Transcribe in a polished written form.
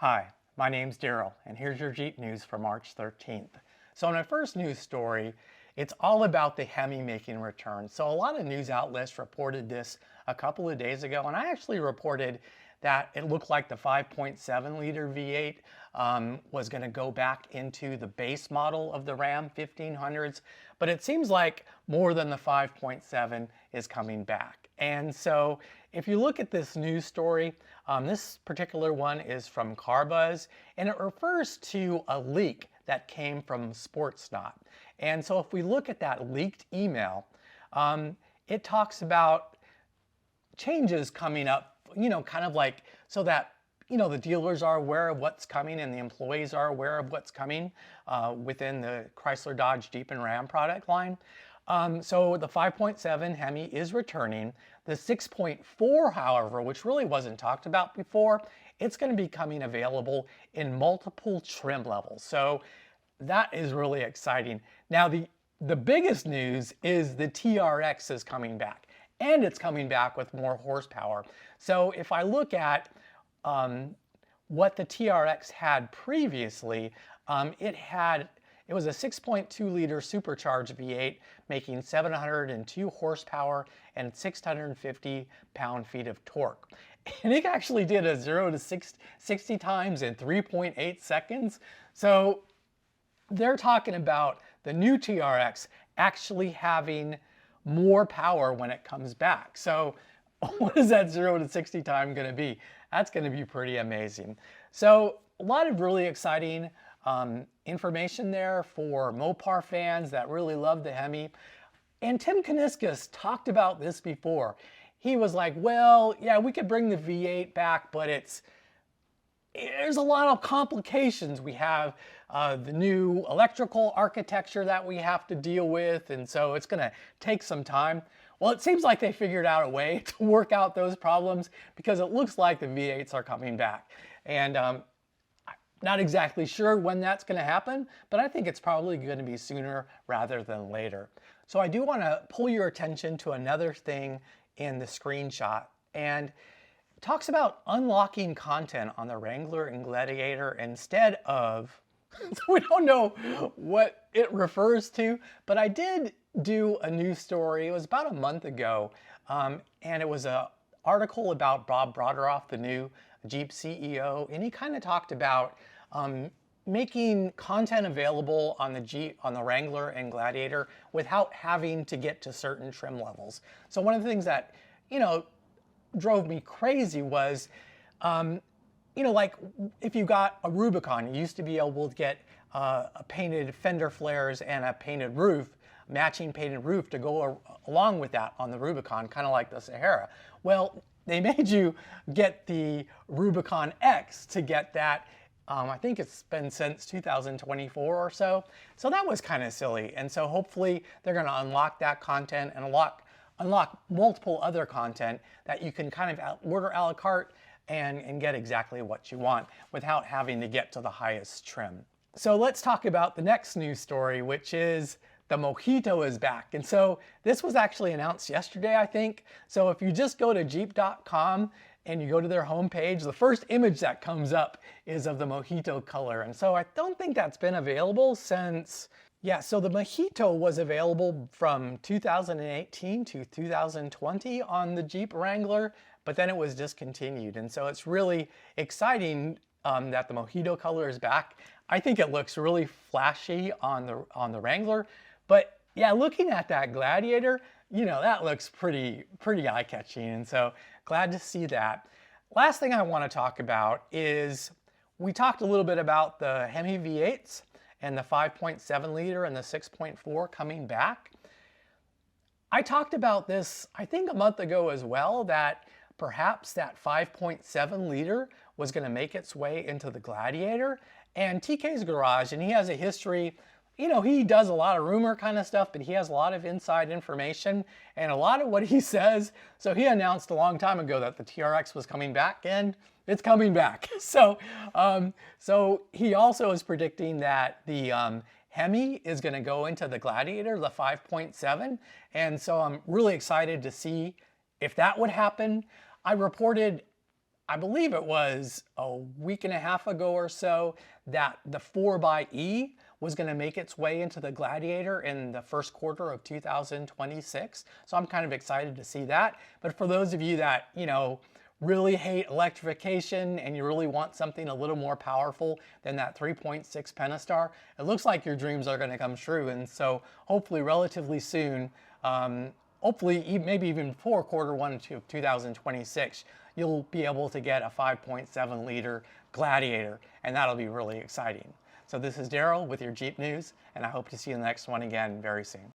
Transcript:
Hi, my name's Daryl, and here's your Jeep news for March 13th. So in my first news story, it's all about the Hemi making return. So a lot of news outlets reported this a couple of days ago, and I actually reported that it looked like the 5.7 liter V8 was going to go back into the base model of the Ram 1500s, but it seems like more than the 5.7 is coming back. And so if you look at this news story, this particular one is from CarBuzz, and it refers to a leak that came from Sportsnaut. And so if we look at that leaked email, it talks about changes coming up, kind of like so that, the dealers are aware of what's coming and the employees are aware of what's coming within the Chrysler, Dodge, Jeep, and Ram product line. So the 5.7 Hemi is returning. The 6.4, however, which really wasn't talked about before, it's going to be coming available in multiple trim levels. So that is really exciting. Now, the biggest news is the TRX is coming back, and it's coming back with more horsepower. So if I look at what the TRX had previously, it was a 6.2 liter supercharged V8 making 702 horsepower and 650 pound-feet of torque. And it actually did a 0 to 60 times in 3.8 seconds. So they're talking about the new TRX actually having more power when it comes back. So what is that 0 to 60 time going to be? That's going to be pretty amazing. So a lot of really exciting information there for Mopar fans that really love the Hemi. And Tim Kuniskis talked about this before. He was like, well, yeah, we could bring the V8 back, but there's a lot of complications. We have the new electrical architecture that we have to deal with, and so it's going to take some time. Well, it seems like they figured out a way to work out those problems because it looks like the V8s are coming back. And not exactly sure when that's going to happen, but I think it's probably going to be sooner rather than later. So I do want to pull your attention to another thing in the screenshot, and it talks about unlocking content on the Wrangler and Gladiator instead of, so we don't know what it refers to, but I did do a news story, it was about a month ago, and it was an article about Bob Broderoff, the new Jeep CEO, and he kind of talked about making content available on the Wrangler and Gladiator without having to get to certain trim levels. So one of the things that, drove me crazy was, like if you got a Rubicon, you used to be able to get a painted fender flares and a painted roof, matching painted roof to go along with that on the Rubicon, kind of like the Sahara. Well, they made you get the Rubicon X to get that. I think it's been since 2024 or so. So that was kind of silly. And so hopefully they're going to unlock that content and unlock multiple other content that you can kind of order a la carte and get exactly what you want without having to get to the highest trim. So let's talk about the next news story, which is the Mojito is back. And so this was actually announced yesterday, I think. So if you just go to jeep.com and you go to their homepage, the first image that comes up is of the Mojito color. And so I don't think that's been available since, so the Mojito was available from 2018 to 2020 on the Jeep Wrangler, but then it was discontinued. And so it's really exciting that the Mojito color is back. I think it looks really flashy on the Wrangler, but yeah, looking at that Gladiator, that looks pretty eye-catching, and so glad to see that. Last thing I want to talk about is we talked a little bit about the Hemi V8s and the 5.7 liter and the 6.4 coming back. I talked about this, I think a month ago as well, that perhaps that 5.7 liter was going to make its way into the Gladiator. And TK's Garage, and he has a history, he does a lot of rumor kind of stuff, but he has a lot of inside information and a lot of what he says. So he announced a long time ago that the TRX was coming back, and it's coming back. So he also is predicting that the Hemi is going to go into the Gladiator, the 5.7. And so I'm really excited to see if that would happen. I reported I believe it was a week and a half ago or so that the 4xe was going to make its way into the Gladiator in the first quarter of 2026. So I'm kind of excited to see that. But for those of you that, really hate electrification and you really want something a little more powerful than that 3.6 Pentastar, it looks like your dreams are going to come true. And so hopefully relatively soon, hopefully maybe even before quarter one of 2026, you'll be able to get a 5.7 liter Gladiator, and that'll be really exciting. So this is Daryl with your Jeep News, and I hope to see you in the next one again very soon.